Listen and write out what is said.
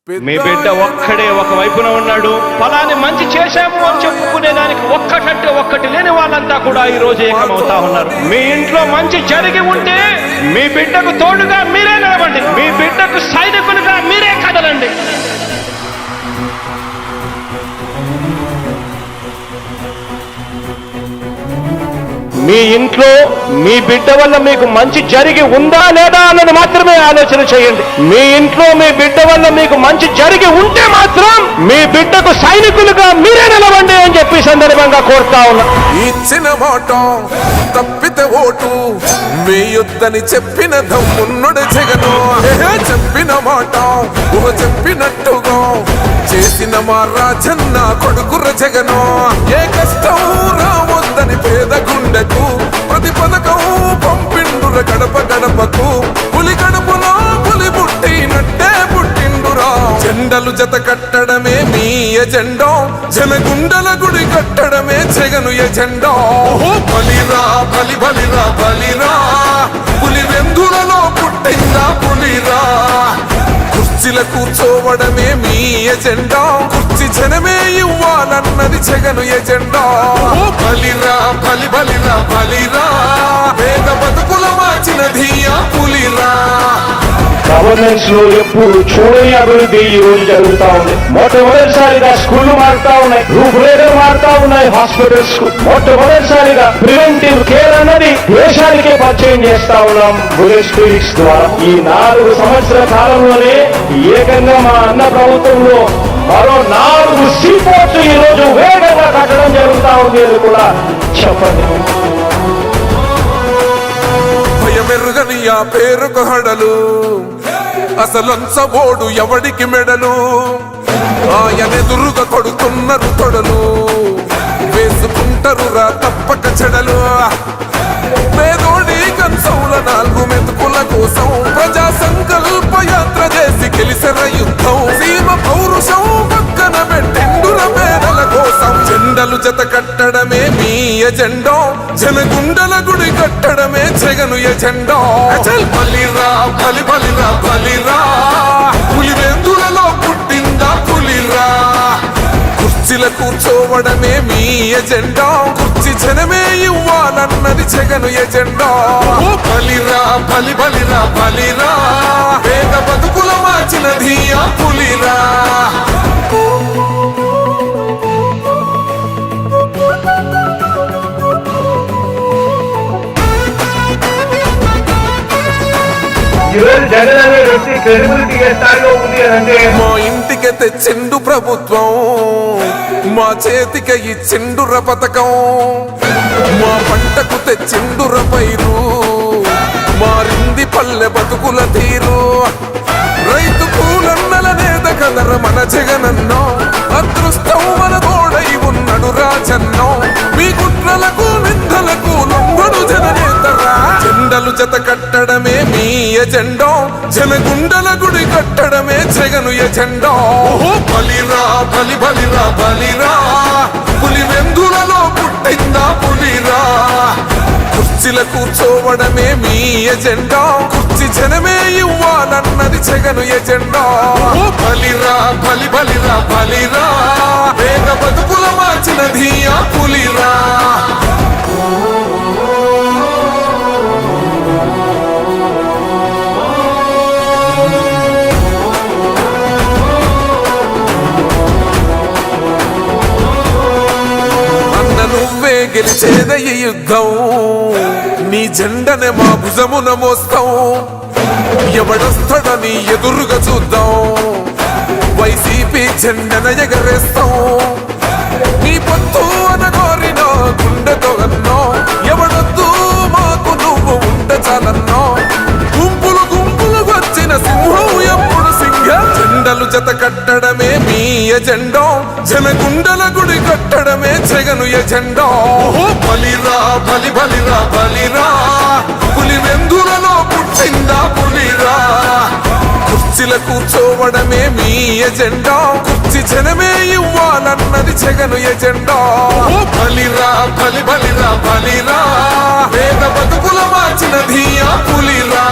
మీ బిడ్డ ఒక్కడే ఒక వైపున ఉన్నాడు. ఫలాన్ని మంచి చేశాము అని చెప్పుకునేదానికి ఒక్కటంటే ఒక్కటి లేని వాళ్ళంతా కూడా ఈ రోజు ఏకమవుతా ఉన్నారు. మీ ఇంట్లో మంచి జరిగి ఉంటే మీ బిడ్డకు తోడుగా మీరే నిలబండి. మీ బిడ్డకు సైనికులుగా మీరే కదలండి. మీ ఇంట్లో మీ బిడ్డ వల్ల మీకు మంచి జరిగి ఉందా లేదా అన్నది మాత్రమే ఆలోచన చేయండి. మీ ఇంట్లో మీ బిడ్డ వల్ల మీకు మంచి జరిగి ఉంటే మాత్రం మీ బిడ్డకు సైనికులుగా మీరే నిలవండి అని చెప్పి సందర్భంగా కోరుతా ఉన్నా. ఇచ్చిన మాట తప్పితే ఓటు వేయొద్దని చెప్పిన దమ్మున్నడు జగను. చెప్పిన మాట చెప్పినట్టుగా చేసిన మా రాజన్న కొడుకుర జగను. ఏ కష్టం రావద్దని పేద గుండెకు ప్రతి పథకం పంపిండుర గడప గడపకు. పులి గడపలో పులి పుట్టినట్టే పుట్టిండురా. జెండలు జత కట్టడమే మీ ఎజెండా, జనగుండల గుడి కట్టడమే జగను ఎజెండా. బలిరా బలి బలిరా బలిరా, పులి వెందులలో పుట్టిందా పులిరా. కుర్చీల కూర్చోవడమే మీ ఎజెండా, కుర్చీ జనమే ఇవ్వాలన్నది జగను ఎజెండా. బలిరా బలి బలిరా బలిరా, పేద బతుకుల మార్చినది ఆ పులిరా. గవర్నెన్స్ లో ఎప్పుడు చూడని అభివృద్ధి ఈ రోజు జరుగుతా ఉంది. మొట్టమొదటిసారిగా స్కూళ్లు మారుతా ఉన్నాయి, రూపురేఖలు మారుతా ఉన్నాయి. హాస్పిటల్స్ మొట్టమొదటిసారిగా ప్రివెంటివ్ కేర్ అన్నది దేశానికే పరిచయం చేస్తా ఉన్నాం బుల్లెట్ క్లినిక్స్ ద్వారా. ఈ 4 సంవత్సరాల కాలంలోనే ఏకంగా మా అన్న ప్రభుత్వంలో మరో 4 సీపోర్ట్స్ ఈ రోజు వేగంగా కట్టడం జరుగుతా ఉంది అని కూడా చెప్పండి. భయమెరుగని ఆ పేరుకు హడలు, అసలంచబోడు ఎవడికి మెడలు. ఆయనెదురుగా కొడుతున్నారు తొడలు, వేసుకుంటారు రా తప్పక చెడలు. పేదోడి కంచంల 4 మెతుకుల కోసం ప్రజా సంకల్ప యాత్ర చేసి గెలిసిన యుద్ధం. సీమ పౌరుషం పక్కన పెట్టిండుల పేదల కోసం. జెండలు జత కట్టడమే మీ ఎజెండా, జనగుండల గుడి కట్టడమే జగను ఎజెండా. బలిరా బలి బలిరా బలిరా, పులి వెందులలో పుట్టిందా పులిరా. కుర్చీల కూర్చోవడమే మీ ఎజెండా, కుర్చీ జనమే ఇవ్వాలన్నది జగను ఎజెండా. బలిరా బలి బలిరా బలిరా, పేద బతుకుల మార్చినది ఆ పులిరా. జగన్ అనే వ్యక్తి క్రెడిబిలిటీ ఏ స్థాయిలో ఉంది అంటే మా ఇంటికి తెచ్చిండు ప్రభుత్వం, మా చేతికి ఇచ్చిండుర పథకం. మా పంటకు తెచ్చిండుర పైరు, మారింది పల్లె బతుకుల తీరు. రైతు కూలన్నల నేత కదర మన జగనన్నో, అదృష్టం మన తోడై ఉన్నడు రాజన్నో. మీ కుట్రలకు నిందలకు లొంగడు జననేతరా. జెండలు జత కట్టడమే మీ ఎజెండా, జనగుండల గుడి కట్టడమే జగను ఎజెండా. బలిరా బలి బలిరా బలిరా, పులి వెందులలో పుట్టిందా పులిరా. కుర్చీల కూర్చోవడమే మీ ఎజెండా, కుర్చీ జనమే ఇవ్వాలన్నది జగను ఎజెండా. బలిరా బలి బలిరా బలిరా, పేద బతుకుల మార్చినది ఆ పులిరా. నువ్వే గెలిచేద ఈ యుద్ధం, నీ జెండనే మా భుజమున మోస్తాం. ఎవడొస్తాడని ఎదురుగా చూద్దాం, వైసీపీ జెండన ఎగరేస్తాం. నీ పొత్తు అనగోరిన గుండెతో అన్నో, ఎవడొద్దు మాకు నువ్వు ఉంటే చాలన్నో. గుంపులు గుంపులు వచ్చిన సింహం ఎప్పుడు సింహ. జెండలు జత కట్టడమే మీ ఎజెండా, జనగుండల గుడి కట్టడమే జగను ఎజెండా. బలిరా బలి బలిరా బలిరా, పులి వెందులలో పుట్టిందా పులిరా. కుర్చీల కూర్చోవడమే మీ ఎజెండా, కుర్చీ జనమే ఇవ్వాలన్నది జగను ఎజెండా. బలిరా బలి బలిరా బలిరా, పేద బతుకుల మార్చినది ఆ పులిరా.